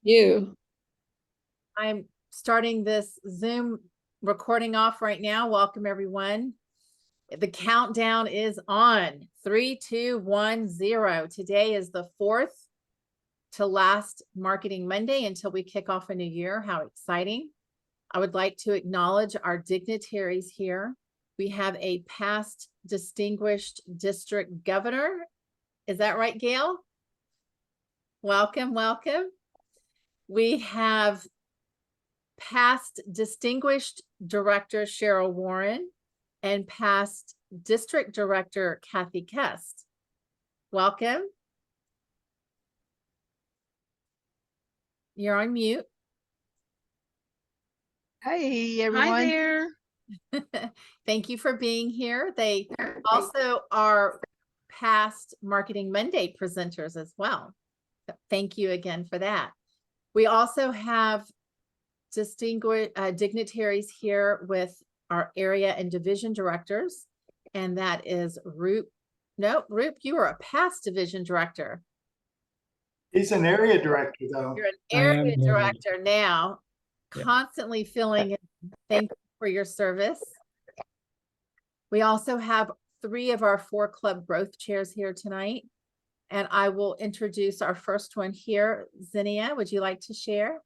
You. I'm starting this Zoom recording off right now. Welcome, everyone. The countdown is on. 3, 2, 1, 0. Today is the 4th to last Marketing Monday until we kick off a new year. How exciting. I would like to acknowledge our dignitaries here. We have a past distinguished district governor. Is that right, Gail? Welcome, welcome. We have past distinguished director Cheryl Warren and past district director Kathy Kest. Welcome. You're on mute. Hey everyone. Hi there. Thank you for being here. They also are past Marketing Monday presenters as well. So thank you again for that. We also have distinguished dignitaries here with our area and division directors, and that is Roop. No, Roop, you are a past division director. He's an area director, though. You're an area director now, constantly filling in. Thank you for your service. We also have 3 of our 4 club growth chairs here tonight, and I will introduce our first one here. Zinnia, would you like to share?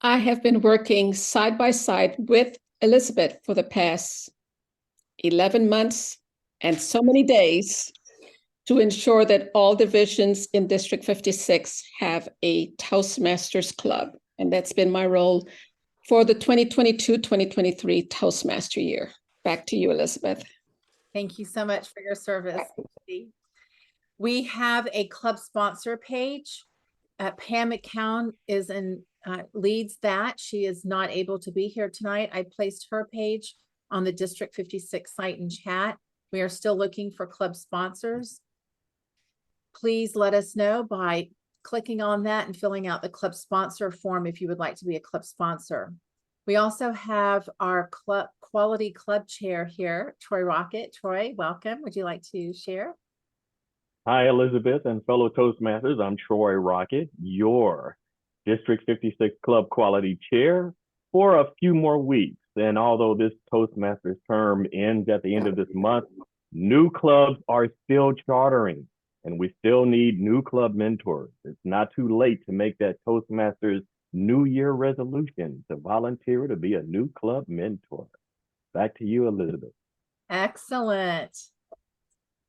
I have been working side by side with Elizabeth for the past 11 months and so many days to ensure that all divisions in District 56 have a Toastmasters club. And that's been my role for the 2022-2023 Toastmaster year. Back to you, Elizabeth. Thank you so much for your service. We have a club sponsor page. Pam McCown is leads that. She is not able to be here tonight. I placed her page on the District 56 site and chat. We are still looking for club sponsors. Please let us know by clicking on that and filling out the club sponsor form if you would like to be a club sponsor. We also have our quality club chair here, Troy Rocket. Troy, welcome. Would you like to share? Hi, Elizabeth and fellow Toastmasters. I'm Troy Rocket, your District 56 Club Quality Chair for a few more weeks. And although this Toastmasters term ends at the end of this month, new clubs are still chartering, and we still need new club mentors. It's not too late to make that Toastmasters New Year resolution to volunteer to be a new club mentor. Back to you, Elizabeth. Excellent.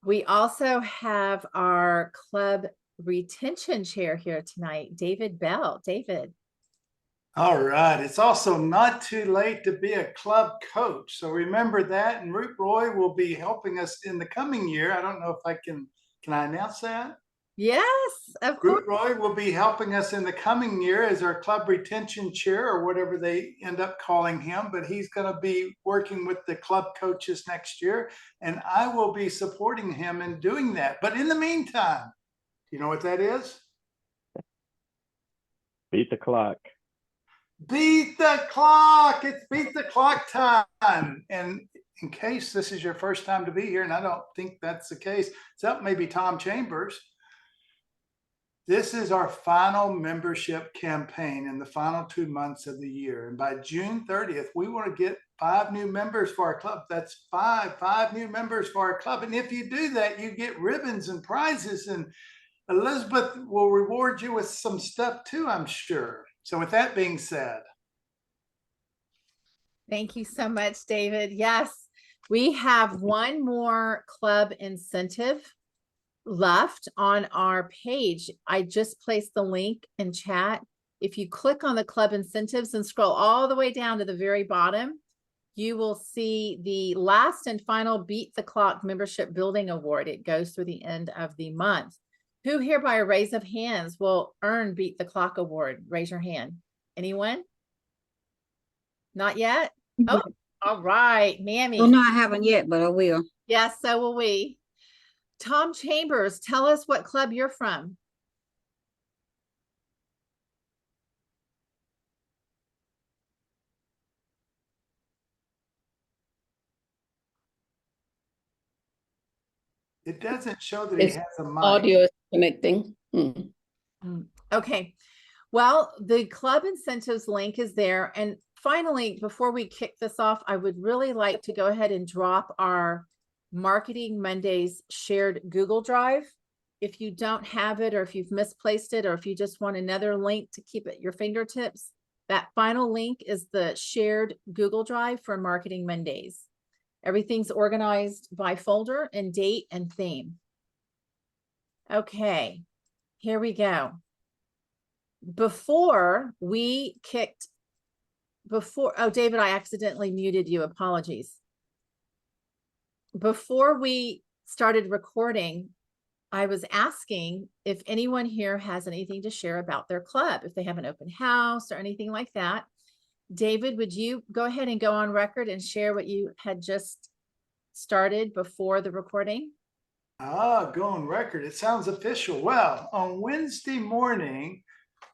We also have our club retention chair here tonight, David Bell. David. All right. It's also not too late to be a club coach. So remember that. And Root Roy will be helping us in the coming year. I don't know if I can I announce that? Yes, of course. Root Roy will be helping us in the coming year as our club retention chair or whatever they end up calling him. But he's going to be working with the club coaches next year. And I will be supporting him in doing that. But in the meantime, you know what that is? Beat the clock. Beat the clock. It's beat the clock time. And in case this is your first time to be here, and I don't think that's the case, except maybe Tom Chambers, this is our final membership campaign in the final 2 months of the year. And by June 30th, we want to get 5 new members for our club. That's five new members for our club. And if you do that, you get ribbons and prizes. And Elizabeth will reward you with some stuff too, I'm sure. So with that being said. Thank you so much, David. Yes, we have one more club incentive left on our page. I just placed the link in chat. If you click on the club incentives and scroll all the way down to the very bottom, you will see the last and final Beat the Clock Membership Building Award. It goes through the end of the month. Who here by a raise of hands will earn Beat the Clock Award? Raise your hand. Anyone? Not yet? Oh, all right, Mammy. Well, no, I haven't yet, but I will. Yes, so will we. Tom Chambers, tell us what club you're from. It doesn't show that he has a mic. Audio is connecting. Okay. Well, the club incentives link is there. And finally, before we kick this off, I would really like to go ahead and drop our Marketing Mondays shared Google Drive. If you don't have it, or if you've misplaced it, or if you just want another link to keep at your fingertips, that final link is the shared Google Drive for Marketing Mondays. Everything's organized by folder and date and theme. Okay, here we go. Before we kicked, oh, David, I accidentally muted you. Apologies. Before we started recording, I was asking if anyone here has anything to share about their club, if they have an open house or anything like that. David, would you go ahead and go on record and share what you had just started before the recording? Go on record. It sounds official. Well, on Wednesday morning,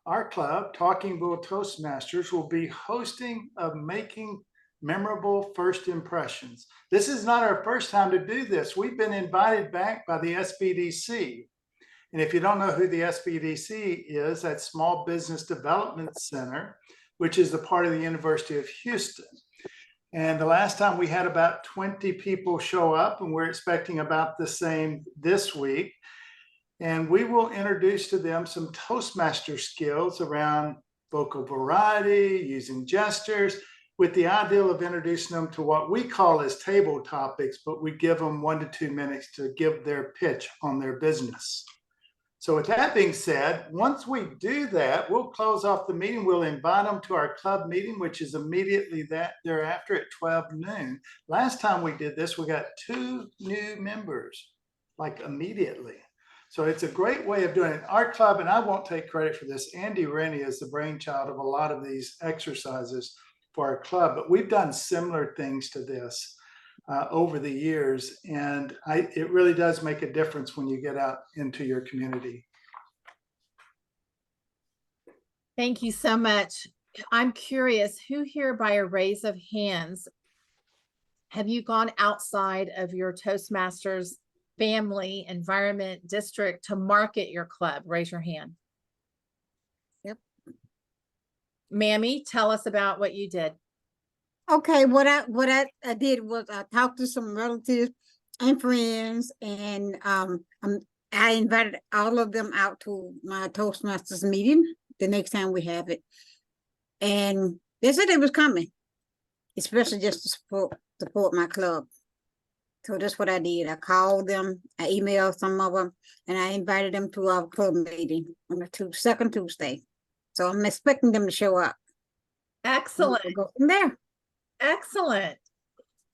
our club, Talkingville Toastmasters, will be hosting a Making Memorable First Impressions. This is not our first time to do this. We've been invited back by the SBDC. And if you don't know who the SBDC is, that's Small Business Development Center, which is a part of the University of Houston. And the last time we had about 20 people show up, and we're expecting about the same this week. And we will introduce to them some Toastmaster skills around vocal variety, using gestures, with the ideal of introducing them to what we call as table topics, but we give them 1 to 2 minutes to give their pitch on their business. So with that being said, once we do that, we'll close off the meeting. We'll invite them to our club meeting, which is immediately thereafter at 12 noon. Last time we did this, we got 2 new members, like immediately. So it's a great way of doing it. Our club, and I won't take credit for this, Andy Rennie is the brainchild of a lot of these exercises for our club, but we've done similar things to this over the years. And it really does make a difference when you get out into your community. Thank you so much. I'm curious, who here by a raise of hands, have you gone outside of your Toastmasters family, environment, district to market your club? Raise your hand. Yep. Mammy, tell us about what you did. Okay, what I did was I talked to some relatives and friends, and I invited all of them out to my Toastmasters meeting the next time we have it, and they said they was coming, especially just to support my club. So that's what I did. I called them, I emailed some of them, and I invited them to our club meeting on the second Tuesday. So I'm expecting them to show up. Excellent. We'll go from there. Excellent.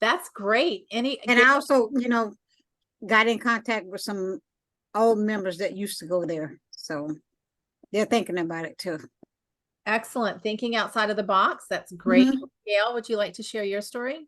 That's great. And I also, got in contact with some old members that used to go there. So they're thinking about it too. Excellent. Thinking outside of the box. That's great. Gail, would you like to share your story?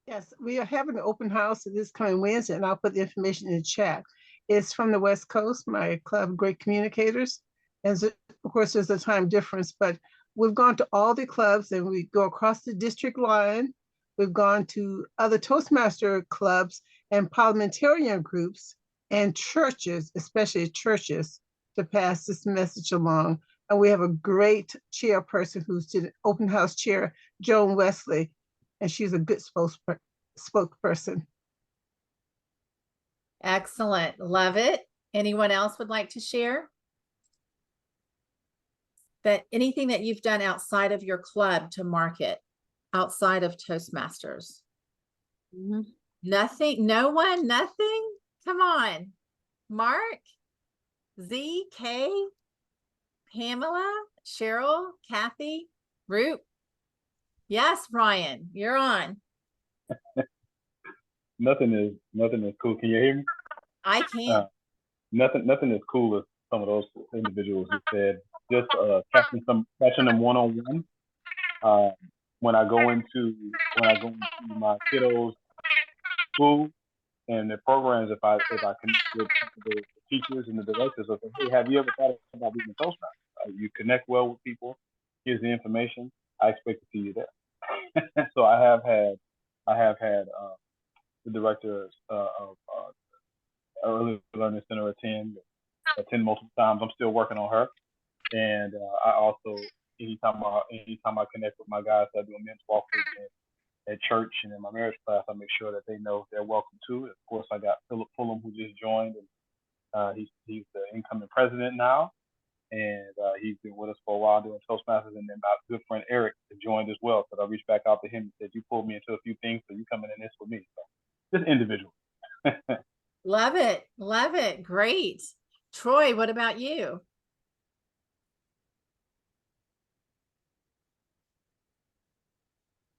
Yes, we are having an open house this coming Wednesday, and I'll put the information in the chat. It's from the West Coast, my club, Great Communicators. And so, of course, there's a time difference, but we've gone to all the clubs and we go across the district line. We've gone to other Toastmaster clubs and parliamentarian groups and churches, especially churches, to pass this message along. And we have a great chairperson who's the open house chair, Joan Wesley, and she's a good spokesperson. Excellent. Love it. Anyone else would like to share? That anything that you've done outside of your club to market, outside of Toastmasters? Nothing? No one? Nothing? Come on. Mark? Z, K, Pamela, Cheryl, Kathy, Root? Yes, Brian, you're on. Nothing is cool. Can you hear me? I can. Nothing is cool as some of those individuals who said just catching them one-on-one. When I go into my kiddos' school and the programs, if I connect with the teachers and the directors, I'll say, hey, have you ever thought about being a Toastmaster? You connect well with people. Here's the information. I expect to see you there. So I have had the director of early learning center attend multiple times. I'm still working on her. And I also, anytime I connect with my guys, I do a men's walkthrough at church and in my marriage class, I make sure that they know they're welcome too. Of course, I got Philip Fulham, who just joined, and he's the incoming president now, and he's been with us for a while doing Toastmasters. And then my good friend Eric joined as well, so I reached back out to him and said, "You pulled me into a few things, so you coming in this with me." So just individual. Love it. Love it. Great. Troy, what about you?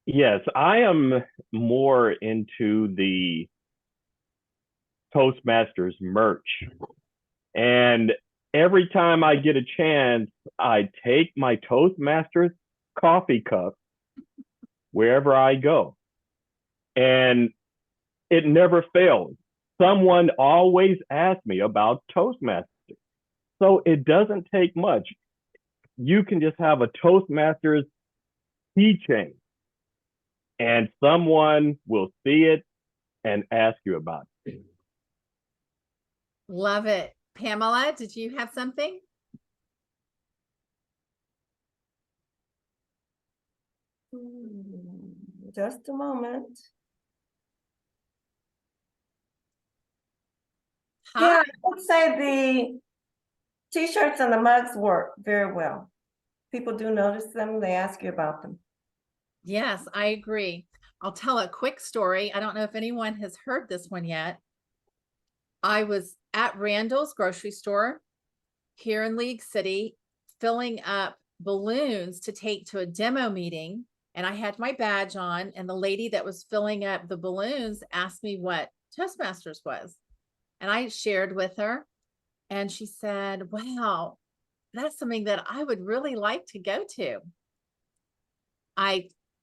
Yes, I am more into the Toastmasters merch. And every time I get a chance, I take my Toastmasters coffee cup wherever I go. And it never fails. Someone always asks me about Toastmasters. So it doesn't take much. You can just have a Toastmasters keychain, and someone will see it and ask you about it. Love it. Pamela, did you have something? Just a moment. Hi. Yeah, I would say the t-shirts and the mugs work very well. People do notice them. They ask you about them. Yes, I agree. I'll tell a quick story. I don't know if anyone has heard this one yet. I was at Randall's grocery store here in League City, filling up balloons to take to a demo meeting. And I had my badge on, and the lady that was filling up the balloons asked me what Toastmasters was. And I shared with her, and she said, "Wow, that's something that I would really like to go to."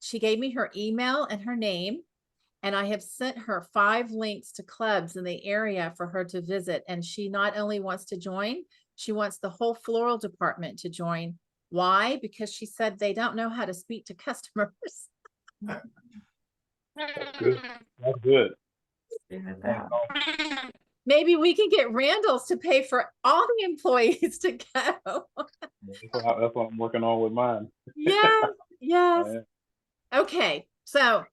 She gave me her email and her name, and I have sent her 5 links to clubs in the area for her to visit. And she not only wants to join, she wants the whole floral department to join. Why? Because she said they don't know how to speak to customers. That's good. That's good. Maybe we can get Randall's to pay for all the employees to go. That's what I'm working on with mine. Yes, yes. Yeah. Okay, so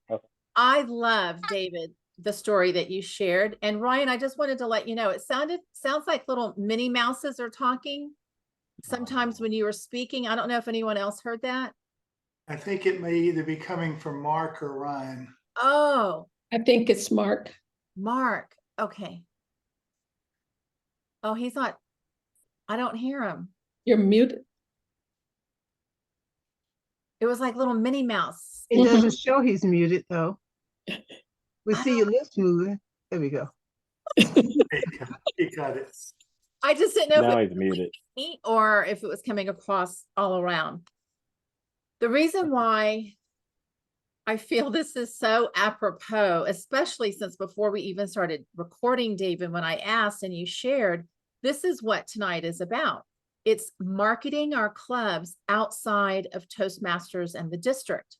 I love, David, the story that you shared. And Ryan, I just wanted to let you know, it sounds like little Minnie Mouses are talking sometimes when you were speaking. I don't know if anyone else heard that. I think it may either be coming from Mark or Ryan. Oh, I think it's Mark. Mark. Okay. Oh, he's not, I don't hear him. You're muted. It was like little Minnie Mouse. It doesn't show he's muted though. We I see your lips moving. There we go. He got it. I just didn't know Now if he's muted. it or if it was coming across all around. The reason why I feel this is so apropos, especially since before we even started recording, David, when I asked and you shared, this is what tonight is about. It's marketing our clubs outside of Toastmasters and the district.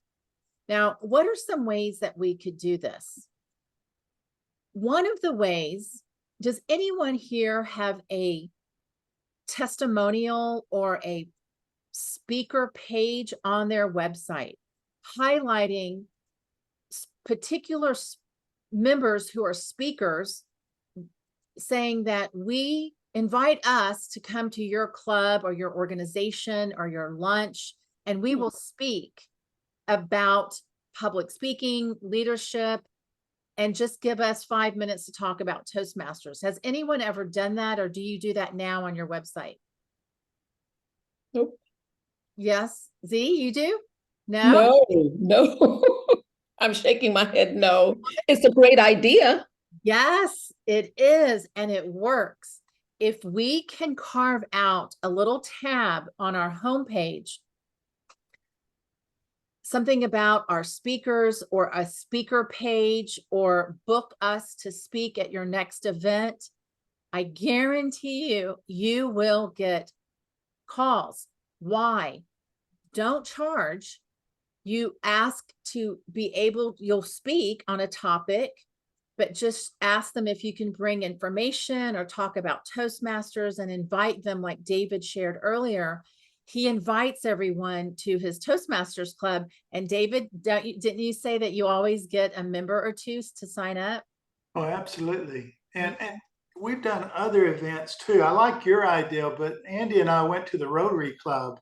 Now, what are some ways that we could do this? One of the ways, does anyone here have a testimonial or a speaker page on their website highlighting particular members who are speakers, saying that we invite us to come to your club or your organization or your lunch, and we will speak about public speaking, leadership, and just give us 5 minutes to talk about Toastmasters. Has anyone ever done that, or do you do that now on your website? Nope. Yes. Z, you do? No? No. I'm shaking my head no. It's a great idea. Yes, it is, and it works. If we can carve out a little tab on our homepage, something about our speakers or a speaker page, or book us to speak at your next event, I guarantee you, you will get calls. Why? Don't charge. You ask to be able, you'll speak on a topic, but just ask them if you can bring information or talk about Toastmasters and invite them, like David shared earlier. He invites everyone to his Toastmasters club. And David, didn't you say that you always get a member or two to sign up? Oh, absolutely. And we've done other events too. I like your idea, but Andy and I went to the Rotary Club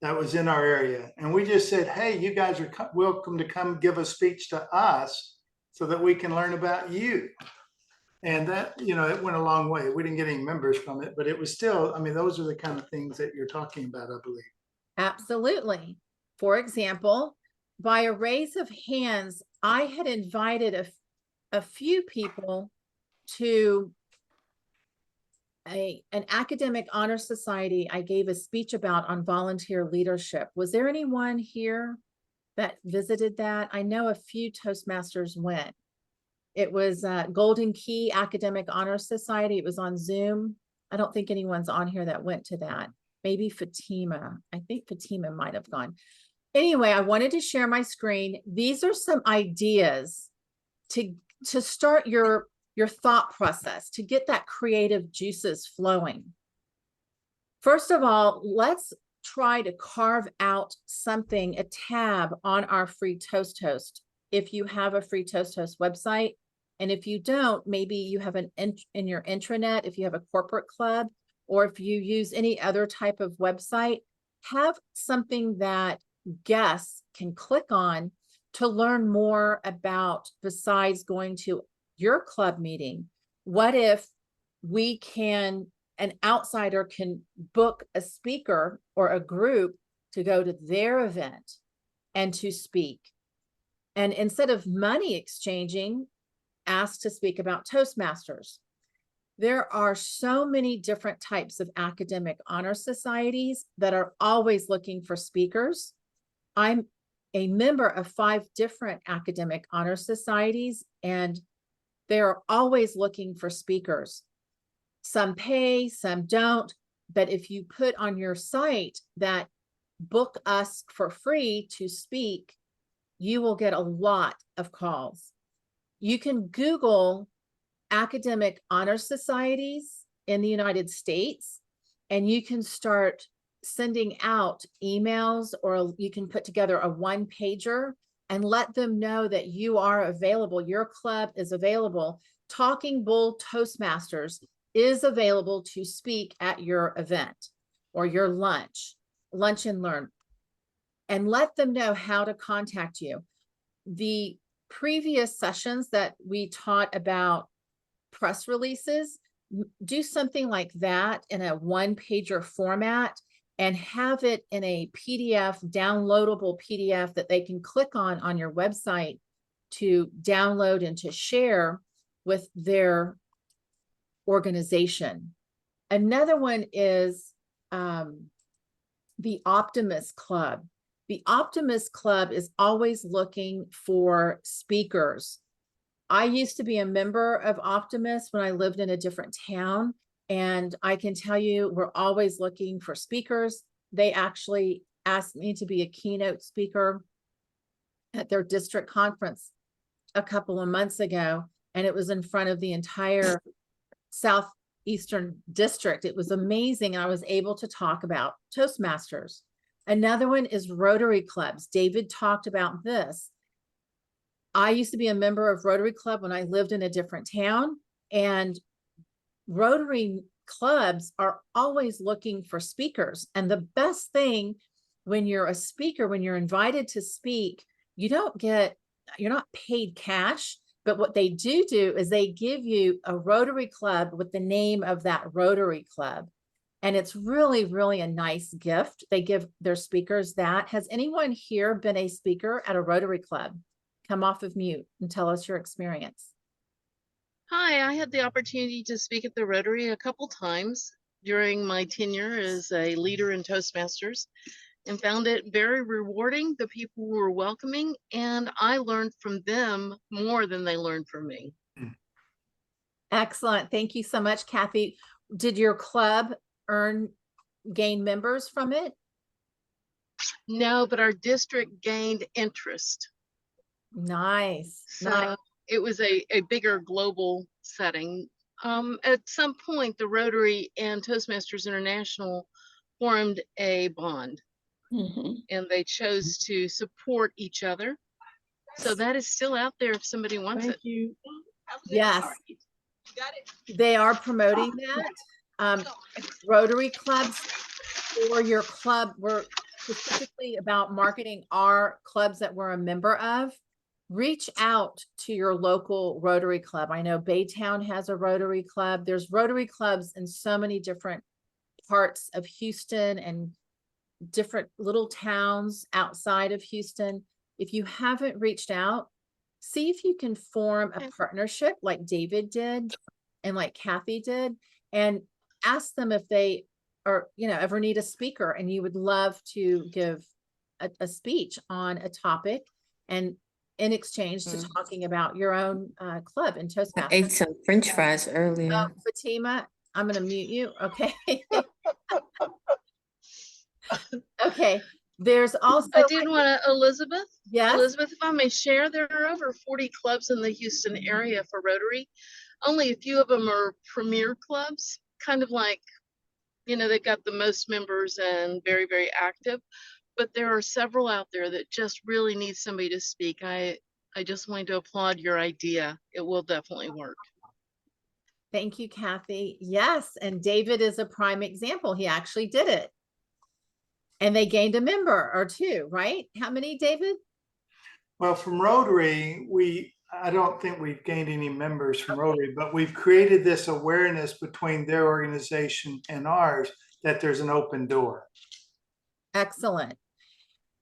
that was in our area. And we just said, hey, you guys are welcome to come give a speech to us so that we can learn about you. And that, it went a long way. We didn't get any members from it, but it was still, I mean, those are the kind of things that you're talking about, I believe. Absolutely. For example, by a raise of hands, I had invited a few people to an academic honor society I gave a speech about on volunteer leadership. Was there anyone here that visited that? I know a few Toastmasters went. It was Golden Key Academic Honor Society. It was on Zoom. I don't think anyone's on here that went to that. Maybe Fatima. I think Fatima might have gone. Anyway, I wanted to share my screen. These are some ideas to start your thought process, to get that creative juices flowing. First of all, let's try to carve out something, a tab on our free Toast Host. If you have a free Toast Host website, and if you don't, maybe you have an in your intranet, if you have a corporate club, or if you use any other type of website, have something that guests can click on to learn more about besides going to your club meeting. What if an outsider can book a speaker or a group to go to their event and to speak? And instead of money exchanging, ask to speak about Toastmasters. There are so many different types of academic honor societies that are always looking for speakers. I'm a member of 5 different academic honor societies, and they're always looking for speakers. Some pay, some don't, but if you put on your site that book us for free to speak, you will get a lot of calls. You can Google academic honor societies in the United States, and you can start sending out emails, or you can put together a one-pager and let them know that you are available. Your club is available. Talking Bull Toastmasters is available to speak at your event or your lunch and learn, and let them know how to contact you. The previous sessions that we taught about press releases, do something like that in a one-pager format and have it in a PDF, downloadable PDF that they can click on your website to download and to share with their organization. Another one is the Optimist Club. The Optimist Club is always looking for speakers. I used to be a member of Optimist when I lived in a different town, and I can tell you we're always looking for speakers. They actually asked me to be a keynote speaker at their district conference a couple of months ago, and it was in front of the entire Southeastern district. It was amazing. I was able to talk about Toastmasters. Another one is Rotary clubs. David talked about this. I used to be a member of Rotary Club when I lived in a different town, and Rotary clubs are always looking for speakers. And the best thing when you're a speaker, when you're invited to speak, you're not paid cash, but what they do is they give you a Rotary Club with the name of that Rotary Club. And it's really, really a nice gift. They give their speakers that. Has anyone here been a speaker at a Rotary Club? Come off of mute and tell us your experience. Hi, I had the opportunity to speak at the Rotary a couple times during my tenure as a leader in Toastmasters, and found it very rewarding. The people were welcoming, and I learned from them more than they learned from me. Excellent. Thank you so much, Kathy. Did your club gain members from it? No, but our district gained interest. Nice. So nice. it was a bigger global setting. At some point, the Rotary and Toastmasters International formed a bond, Mhm. and they chose to support each other. So that is still out there if somebody wants it. you. Yes. They are promoting that. Rotary clubs or your club were specifically about marketing our clubs that we're a member of. Reach out to your local Rotary club. I know Baytown has a Rotary club. There's Rotary clubs in so many different parts of Houston and different little towns outside of Houston. If you haven't reached out, see if you can form a partnership like David did and like Kathy did, and ask them if they are, ever need a speaker and you would love to give a speech on a topic, and in exchange to talking about your own club in I Toastmasters. ate some French fries earlier. Fatima, I'm going to mute you. Okay. Okay. There's also, I did want to, Elizabeth, yes, if I may share, there are over 40 clubs in the Houston area for Rotary. Only a few of them are premier clubs, kind of like, they've got the most members and very, very active. But there are several out there that just really need somebody to speak. I just wanted to applaud your idea. It will definitely work. thank you, Kathy. Yes, and David is a prime example. He actually did it. And they gained a member or two, right? How many, David? Well, from Rotary, I don't think we've gained any members from Rotary, but we've created this awareness between their organization and ours that there's an open door. Excellent.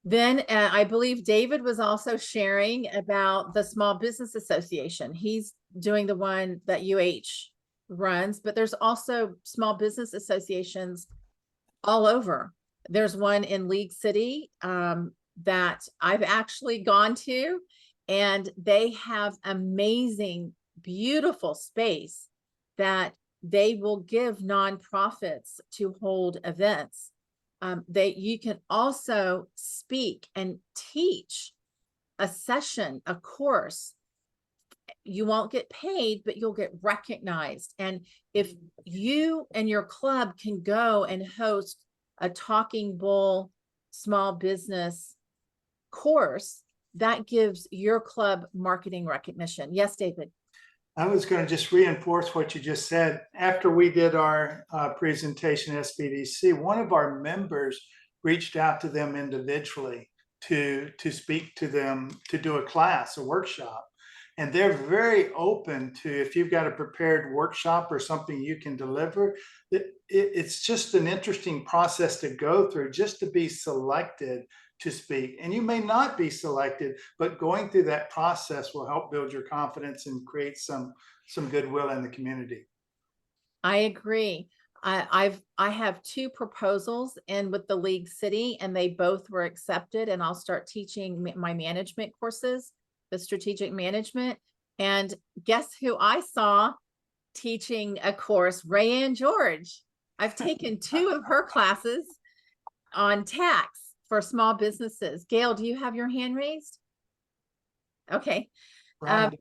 Then I believe David was also sharing about the Small Business Association. He's doing the one that UH runs, but there's also small business associations all over. There's one in League City that I've actually gone to, and they have amazing, beautiful space that they will give nonprofits to hold events. You can also speak and teach a session, a course. You won't get paid, but you'll get recognized. And if you and your club can go and host a Talking Bull small business course, that gives your club marketing recognition. Yes, David. I was going to just reinforce what you just said. After we did our presentation at SBDC, one of our members reached out to them individually to speak to them, to do a class, a workshop. And they're very open to, if you've got a prepared workshop or something you can deliver, it's just an interesting process to go through just to be selected to speak. And you may not be selected, but going through that process will help build your confidence and create some goodwill in the community. I agree. I have 2 proposals in with the League City, and they both were accepted, and I'll start teaching my management courses, the strategic management. And guess who I saw teaching a course? Rayanne George. I've taken 2 of her classes on tax for small businesses. Gail, do you have your hand raised? Okay. And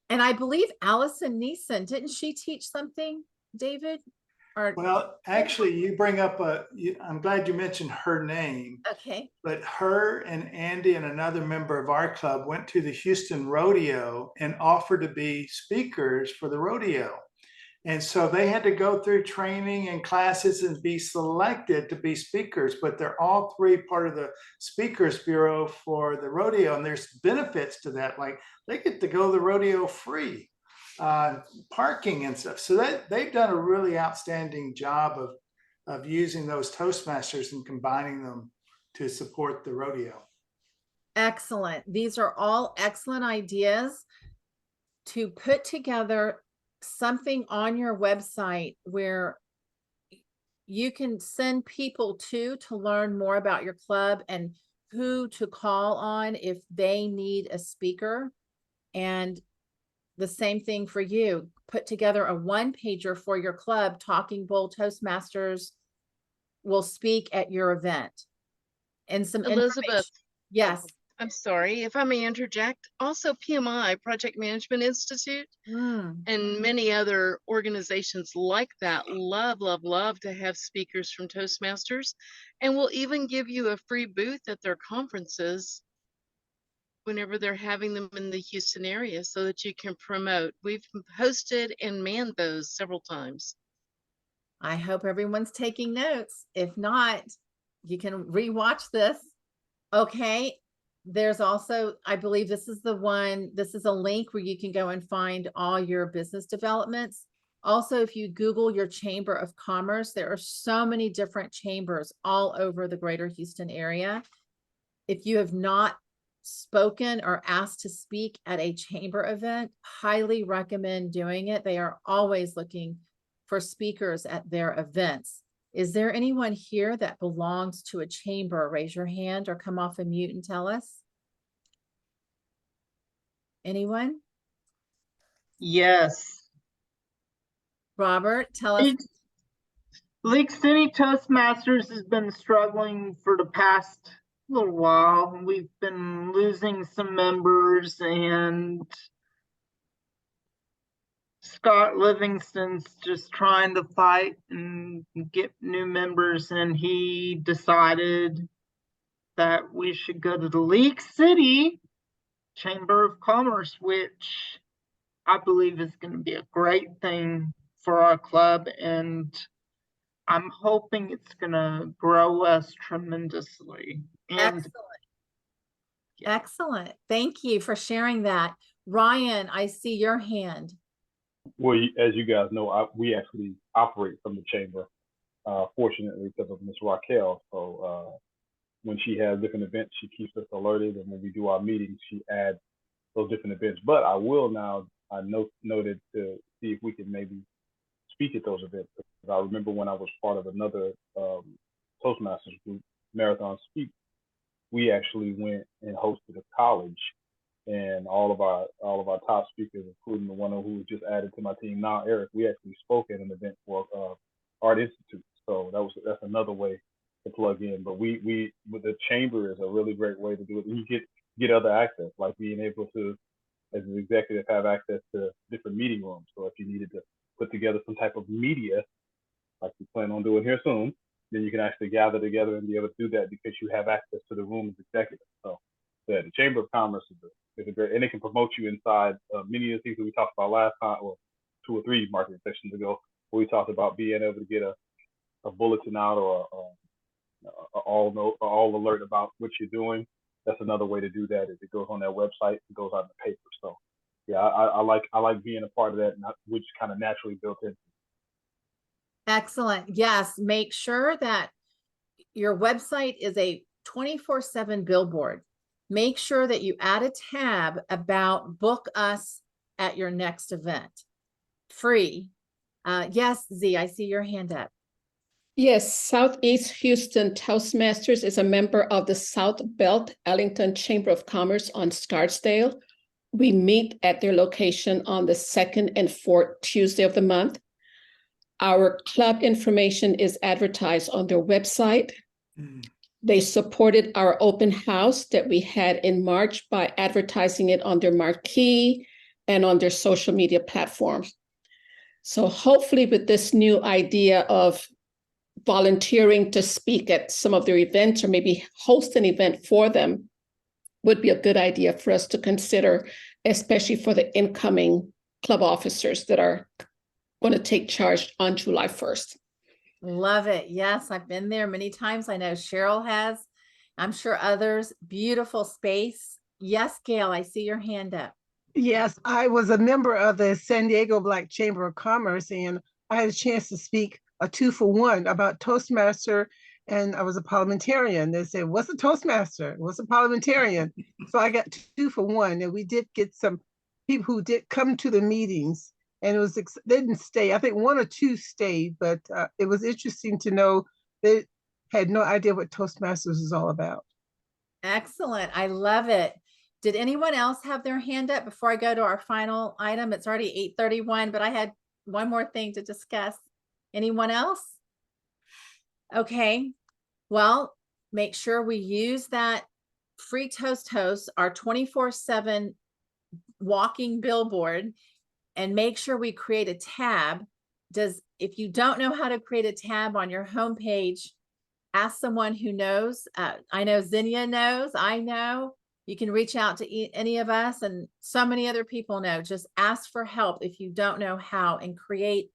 I believe Allison Neeson, didn't she teach something, David? Or well, actually, you bring up I'm glad you mentioned her name. Okay. But her and Andy and another member of our club went to the Houston Rodeo and offered to be speakers for the rodeo. And so they had to go through training and classes and be selected to be speakers, but they're all 3 part of the Speakers Bureau for the rodeo. And there's benefits to that. Like they get to go to the rodeo free, parking and stuff. So they've done a really outstanding job of using those Toastmasters and combining them to support the rodeo. Excellent. These are all excellent ideas to put together something on your website where you can send people to learn more about your club and who to call on if they need a speaker. And the same thing for you. Put together a 1-pager for your club. Talking Bull Toastmasters will speak at your event. And some Elizabeth. Yes. I'm sorry, if I may interject, also PMI, Project Management Institute, and many other organizations like that love to have speakers from Toastmasters, and will even give you a free booth at their conferences whenever they're having them in the Houston area so that you can promote. We've hosted and manned those several times. I hope everyone's taking notes. If not, you can rewatch this. Okay. There's also, I believe this is the one, this is a link where you can go and find all your business developments. Also, if you Google your Chamber of Commerce, there are so many different chambers all over the greater Houston area. If you have not spoken or asked to speak at a chamber event, highly recommend doing it. They are always looking for speakers at their events. Is there anyone here that belongs to a chamber? Raise your hand or come off a mute and tell us. Anyone? Yes. Robert, tell us. Lake City Toastmasters has been struggling for the past little while. We've been losing some members, and Scott Livingston's just trying to fight and get new members, and he decided that we should go to the Lake City Chamber of Commerce, which I believe is going to be a great thing for our club, and I'm hoping it's going to grow us tremendously. And excellent. Yeah. Excellent. Thank you for sharing that. Ryan, I see your hand. Well, as you guys know, we actually operate from the chamber, fortunately, because of Miss Raquel. So when she has different events, she keeps us alerted, and when we do our meetings, she adds those different events. But I will now, I noted to see if we can maybe speak at those events. Because I remember when I was part of another Toastmasters group, Marathon Speak, we actually went and hosted a college, and all of our top speakers, including the one who was just added to my team now, Eric, we actually spoke at an event for Art Institute. So that's another way to plug in. But we with the chamber is a really great way to do it. And you get other access, like being able to, as an executive, have access to different meeting rooms. So if you needed to put together some type of media, like we plan on doing here soon, then you can actually gather together and be able to do that because you have access to the room as executive. So yeah, the Chamber of Commerce is a great, and it can promote you inside many of the things that we talked about last time, or 2 or 3 marketing sessions ago, where we talked about being able to get a bulletin out or all alert about what you're doing. That's another way to do that. Is it goes on their website, it goes out in the paper. So yeah, I like being a part of that, which kind of naturally built in. Excellent. Yes, make sure that your website is a 24/7 billboard. Make sure that you add a tab about book us at your next event. Free. Yes, Z, I see your hand up. Yes, Southeast Houston Toastmasters is a member of the South Belt Ellington Chamber of Commerce on Scarsdale. We meet at their location on the 2nd and 4th Tuesday of the month. Our club information is advertised on their website. They supported our open house that we had in March by advertising it on their marquee and on their social media platforms. So hopefully with this new idea of volunteering to speak at some of their events or maybe host an event for them would be a good idea for us to consider, especially for the incoming club officers that are going to take charge on July 1st. Love it. Yes, I've been there many times. I know Cheryl has. I'm sure others. Beautiful space. Yes, Gail, I see your hand up. Yes, I was a member of the San Diego Black Chamber of Commerce, and I had a chance to speak a 2-for-1 about Toastmaster, and I was a parliamentarian. They said, what's a Toastmaster? What's a parliamentarian? So I got 2-for-1, and we did get some people who did come to the meetings, and it was, they didn't stay. I think 1 or 2 stayed, but it was interesting to know they had no idea what Toastmasters is all about. Excellent. I love it. Did anyone else have their hand up before I go to our final item? It's already 8:31, but I had one more thing to discuss. Anyone else? Okay. Well, make sure we use that Free Toast hosts are 24/7 walking billboard, and make sure we create a tab. If you don't know how to create a tab on your homepage, ask someone who knows. I know Zinnia knows, I know. You can reach out to any of us, and so many other people know. Just ask for help if you don't know how, and create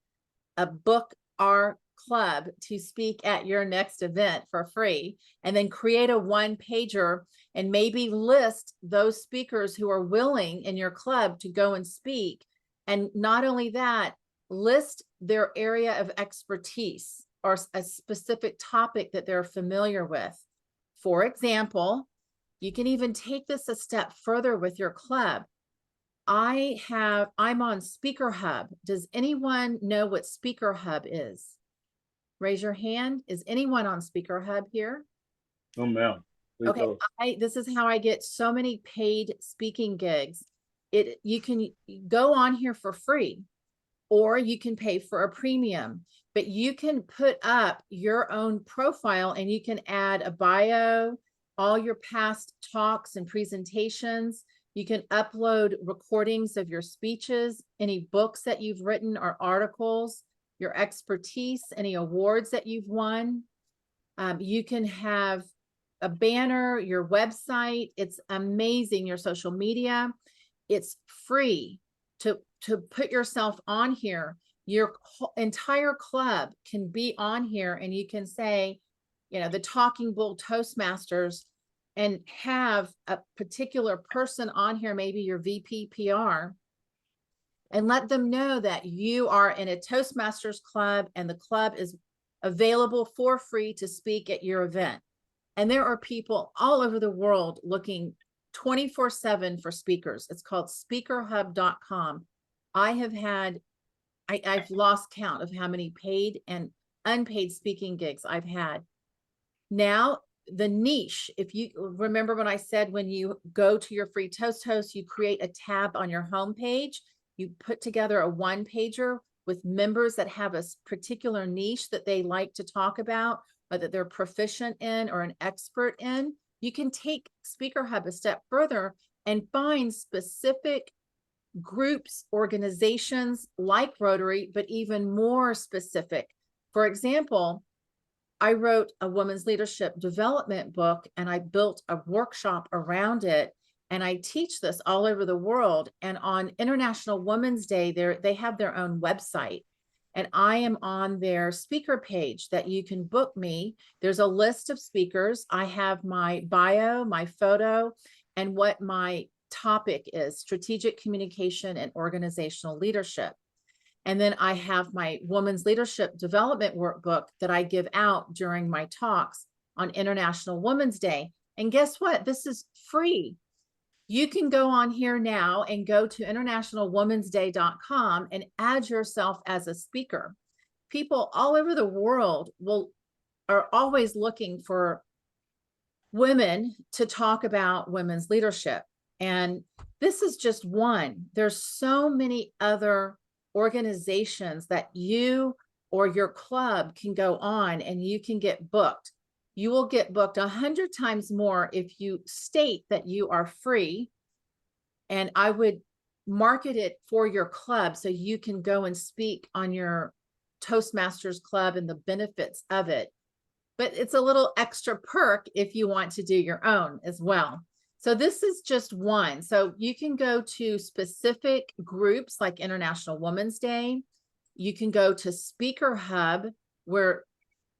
a book our club to speak at your next event for free. And then create a one-pager and maybe list those speakers who are willing in your club to go and speak. And not only that, list their area of expertise or a specific topic that they're familiar with. For example, you can even take this a step further with your club. I'm on Speaker Hub. Does anyone know what Speaker Hub is? Raise your hand. Is anyone on Speaker Hub here? Oh, ma'am. Please Okay, tell us. this is how I get so many paid speaking gigs. You can go on here for free, or you can pay for a premium, but you can put up your own profile and you can add a bio, all your past talks and presentations. You can upload recordings of your speeches, any books that you've written or articles, your expertise, any awards that you've won. You can have a banner, your website. It's amazing. Your social media. It's free to put yourself on here. Your entire club can be on here, and you can say, you know, the Talking Bull Toastmasters, and have a particular person on here, maybe your VP PR, and let them know that you are in a Toastmasters club and the club is available for free to speak at your event. And there are people all over the world looking 24/7 for speakers. It's called speakerhub.com. I've lost count of how many paid and unpaid speaking gigs I've had. Now, the niche, if you remember when I said, when you go to your free Toast host, you create a tab on your homepage, you put together a one-pager with members that have a particular niche that they like to talk about, or that they're proficient in or an expert in. You can take Speaker Hub a step further and find specific groups, organizations like Rotary, but even more specific. For example, I wrote a women's leadership development book, and I built a workshop around it. And I teach this all over the world. And on International Women's Day, they have their own website. And I am on their speaker page that you can book me. There's a list of speakers. I have my bio, my photo, and what my topic is: strategic communication and organizational leadership. And then I have my women's leadership development workbook that I give out during my talks on International Women's Day. And guess what? This is free. You can go on here now and go to internationalwomansday.com and add yourself as a speaker. People all over the world are always looking for women to talk about women's leadership. And this is just one. There's so many other organizations that you or your club can go on and you can get booked. You will get booked 100 times more if you state that you are free. And I would market it for your club so you can go and speak on your Toastmasters club and the benefits of it. But it's a little extra perk if you want to do your own as well. So this is just one. So you can go to specific groups like International Women's Day. You can go to Speaker Hub, where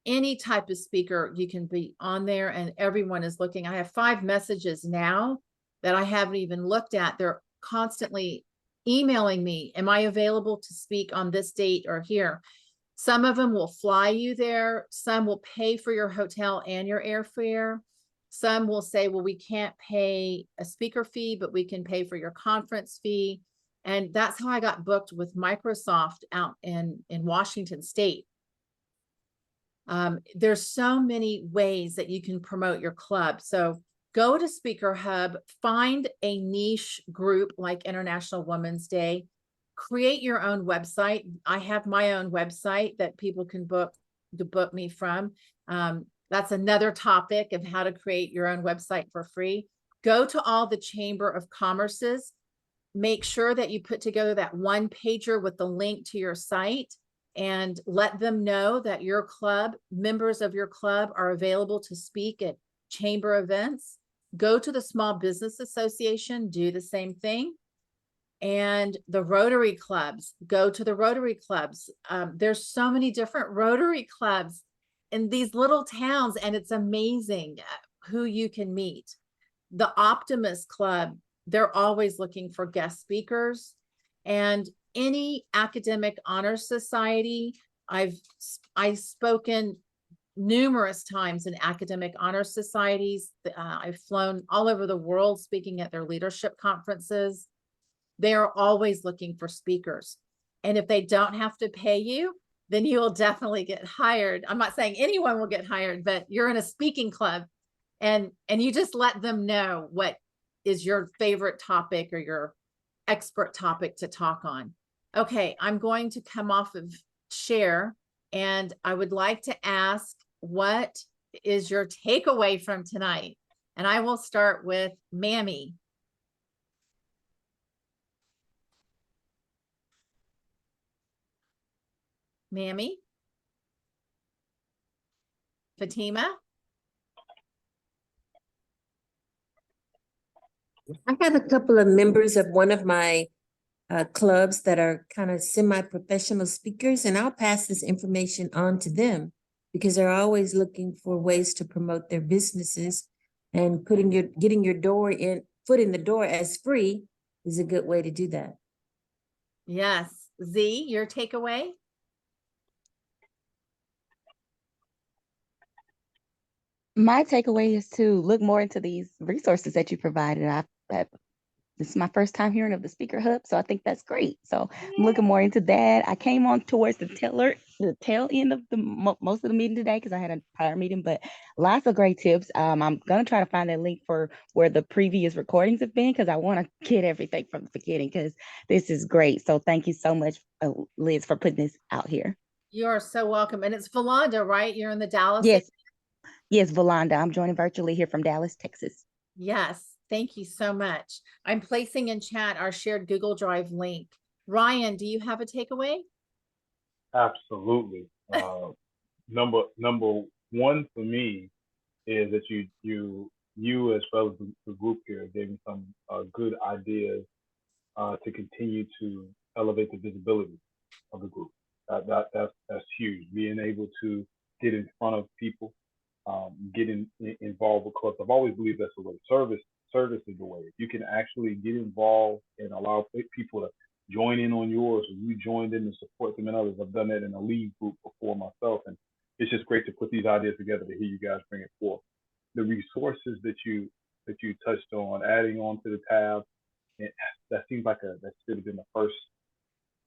any type of speaker, you can be on there and everyone is looking. I have 5 messages now that I haven't even looked at. They're constantly emailing me. Am I available to speak on this date or here? Some of them will fly you there. Some will pay for your hotel and your airfare. Some will say, well, we can't pay a speaker fee, but we can pay for your conference fee. And that's how I got booked with Microsoft out in Washington State. There's so many ways that you can promote your club. So go to Speaker Hub, find a niche group like International Women's Day, create your own website. I have my own website that people can book me from. That's another topic of how to create your own website for free. Go to all the Chamber of Commerce's. Make sure that you put together that one pager with the link to your site and let them know that your club, members of your club are available to speak at chamber events. Go to the Small Business Association, do the same thing. And the Rotary clubs, go to the Rotary clubs. There's so many different Rotary clubs in these little towns, and it's amazing who you can meet. The Optimist Club, they're always looking for guest speakers. And any academic honor society, I've spoken numerous times in academic honor societies. I've flown all over the world speaking at their leadership conferences. They are always looking for speakers. And if they don't have to pay you, then you will definitely get hired. I'm not saying anyone will get hired, but you're in a speaking club and you just let them know what is your favorite topic or your expert topic to talk on. Okay, I'm going to come off of share, and I would like to ask, what is your takeaway from tonight? And I will start with Mammy. Mammy? Fatima? I have a couple of members of one of my clubs that are kind of semi-professional speakers, and I'll pass this information on to them because they're always looking for ways to promote their businesses, and getting your foot in the door as free is a good way to do that. Yes. Z, your takeaway? My takeaway is to look more into these resources that you provided. This is my first time hearing of the Speaker Hub, so I think that's great. So I'm looking more into that. I came on towards the tail end of the most of the meeting today because I had a prior meeting, but lots of great tips. I'm gonna try to find that link for where the previous recordings have been because I want to get everything from the beginning because this is great. So thank you so much, Liz, for putting this out here. You are so welcome. And it's Valanda, right? You're in the Dallas Yes. area? Yes, Valanda. I'm joining virtually here from Dallas, Texas. Yes. Thank you so much. I'm placing in chat our shared Google Drive link. Ryan, do you have a takeaway? Absolutely. Number one for me is that you as well as the group here gave me some good ideas to continue to elevate the visibility of the group. That's huge. Being able to get in front of people, get involved with clubs. I've always believed that's the way. Service is the way. If you can actually get involved and allow people to join in on yours, or you joined in and support them and others. I've done that in a lead group before myself, and it's just great to put these ideas together to hear you guys bring it forth. The resources that you touched on, adding on to the tab, that seems like that should have been the first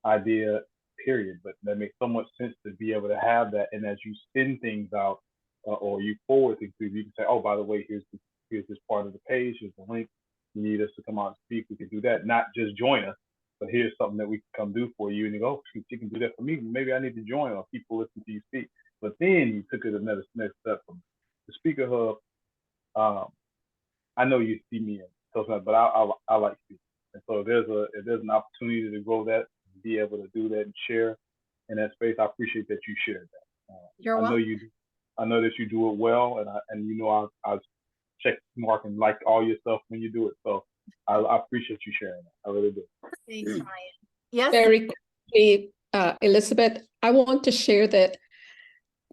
idea, period. But that makes so much sense to be able to have that, and as you send things out or you forward things to, you can say, oh, by the way, here's this part of the page, here's the link. You need us to come out and speak, we can do that. Not just join us, but here's something that we can come do for you. And you go, oh, you can do that for me. Maybe I need to join, or people listen to you speak. But then you took it another next step from the Speaker Hub. I know you see me in Toastmasters, but I like speaking. And so if there's an opportunity to grow that, be able to do that and share in that space, I appreciate that you shared that. You're welcome. I know that you do it well, and you know I check mark and like all your stuff when you do it. So I appreciate you sharing that. I really do. Thanks, Ryan. Yes. Very quickly, Elizabeth, I want to share that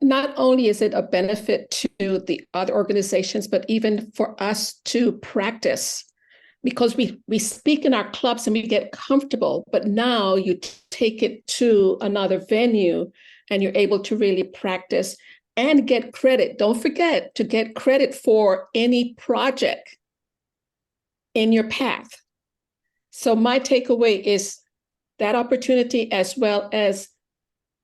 not only is it a benefit to the other organizations, but even for us to practice, because we speak in our clubs and we get comfortable, but now you take it to another venue and you're able to really practice and get credit. Don't forget to get credit for any project in your path. So my takeaway is that opportunity, as well as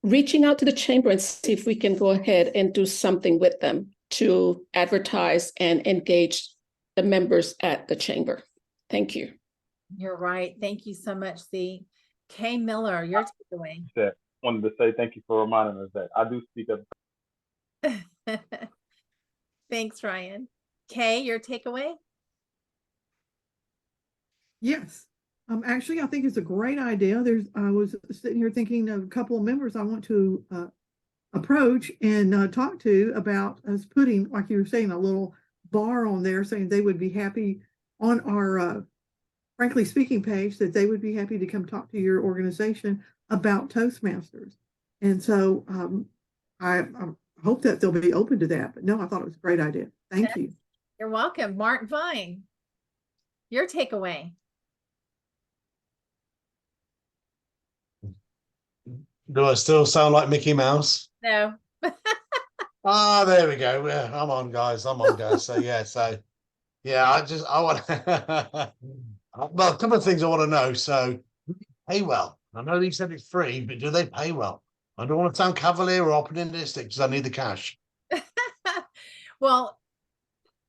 reaching out to the chamber and see if we can go ahead and do something with them to advertise and engage the members at the chamber. Thank you. You're right. Thank you so much, Z. Kay Miller, your takeaway. Wanted to say thank you for reminding us that I do speak up. Thanks, Ryan. Kay, your takeaway? Yes. Actually, I think it's a great idea. I was sitting here thinking of a couple of members I want to approach and talk to about us putting, like you were saying, a little bar on there saying they would be happy on our Frankly Speaking page, that they would be happy to come talk to your organization about Toastmasters. And so I hope that they'll be open to that. But no, I thought it was a great idea. Thank you. You're welcome. Mark Vine, your takeaway. Do I still sound like Mickey Mouse? No. There we go. Yeah, I'm on, guys. I'm on, guys. So yeah, I want well, a couple of things I want to know. So pay well. I know he said it's free, but do they pay well? I don't want to sound cavalier or opportunistic because I need the cash. Well,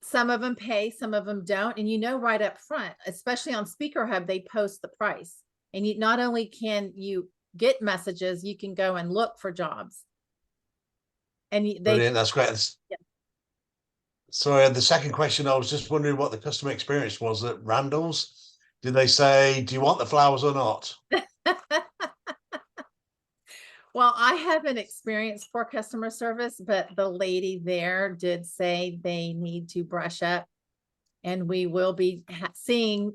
some of them pay, some of them don't. And right up front, especially on Speaker Hub, they post the price. And not only can you get messages, you can go and look for jobs. And Brilliant, that's great. Yeah. Sorry, the second question, I was just wondering what the customer experience was at Randall's. Did they say, do you want the flowers or not? Well, I haven't experienced poor customer service, but the lady there did say they need to brush up, and we will be seeing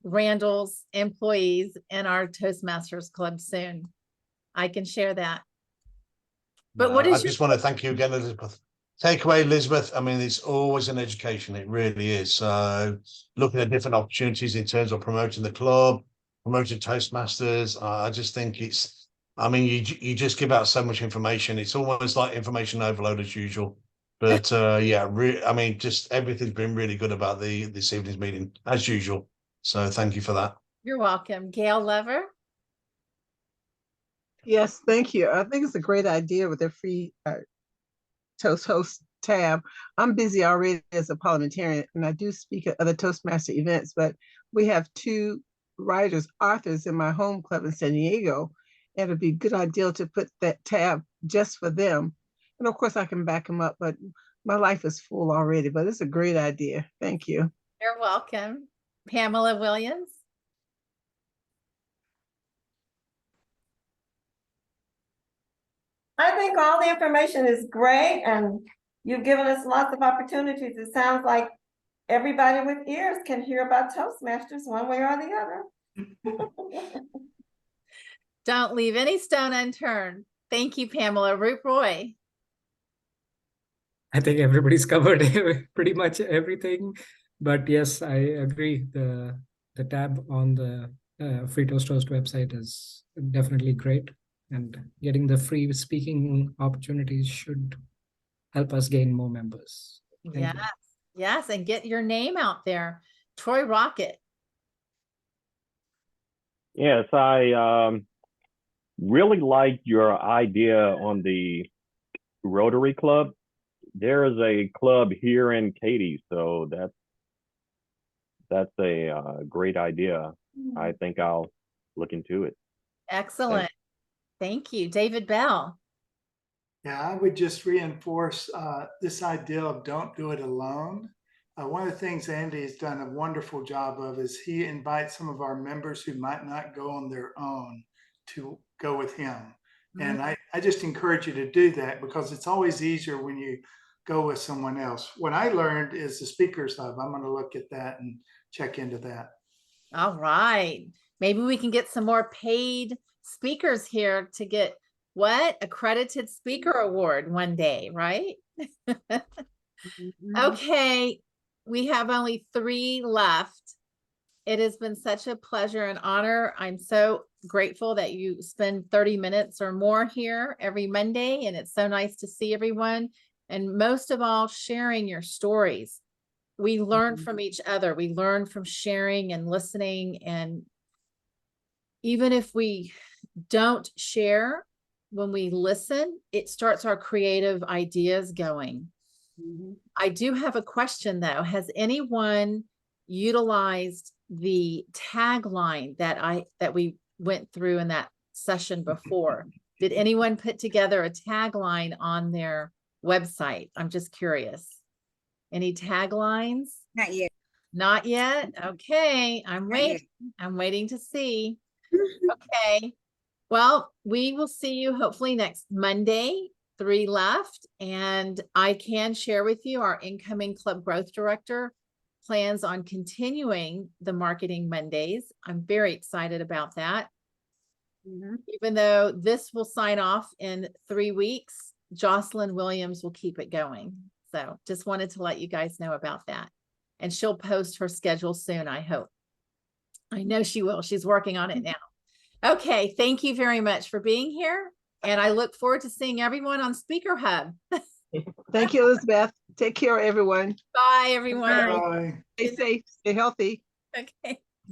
Randall's employees in our Toastmasters Club soon. I can share that. But what is I just want to thank you again, Elizabeth. Takeaway, Elizabeth, I mean, it's always an education. It really is. So looking at different opportunities in terms of promoting the club, promoting Toastmasters, I just think you just give out so much information. It's almost like information overload as usual. But just everything's been really good about this evening's meeting as usual. So thank you for that. You're welcome. Gail Lever. Yes, thank you. I think it's a great idea with the free Toast Host tab. I'm busy already as a parliamentarian, and I do speak at other Toastmaster events, but we have 2 writers, authors in my home club in San Diego. And it'd be a good idea to put that tab just for them. And of course I can back them up, but my life is full already, but it's a great idea. Thank you. You're welcome. Pamela Williams. I think all the information is great, and you've given us lots of opportunities. It sounds like everybody with ears can hear about Toastmasters one way or the other. Don't leave any stone unturned. Thank you, Pamela. Root Roy. I think everybody's covered pretty much everything. But yes, I agree. The tab on the Free Toast Toast website is definitely great. And getting the free speaking opportunities should help us gain more members. Thank you. Yes, and get your name out there. Troy Rocket. Yes, I really like your idea on the Rotary Club. There is a club here in Katy, so that's a great idea. I think I'll look into it. Excellent. Thank you. David Bell. Yeah, I would just reinforce this idea of don't do it alone. One of the things Andy has done a wonderful job of is he invites some of our members who might not go on their own to go with him. And I just encourage you to do that, because it's always easier when you go with someone else. What I learned is the Speakers Hub. I'm going to look at that and check into that. All right. Maybe we can get some more paid speakers here to get accredited speaker award one day, right? Okay. We have only 3 left. It has been such a pleasure and honor. I'm so grateful that you spend 30 minutes or more here every Monday, and it's so nice to see everyone. And most of all, sharing your stories. We learn from each other. We learn from sharing and listening. And even if we don't share, when we listen, it starts our creative ideas going. I do have a question though. Has anyone utilized the tagline that we went through in that session before? Did anyone put together a tagline on their website? I'm just curious. Any taglines? Not yet. Not yet? Okay, I'm waiting. I'm waiting to see. Okay. Well, we will see you hopefully next Monday, 3 left. And I can share with you our incoming club growth director plans on continuing the marketing Mondays. I'm very excited about that. Even though this will sign off in 3 weeks, Jocelyn Williams will keep it going. So just wanted to let you guys know about that. And she'll post her schedule soon, I hope. I know she will. She's working on it now. Okay, thank you very much for being here. And I look forward to seeing everyone on Speaker Hub. Thank you, Elizabeth. Take care, everyone. Bye, everyone. Bye. Stay safe, stay healthy. Okay.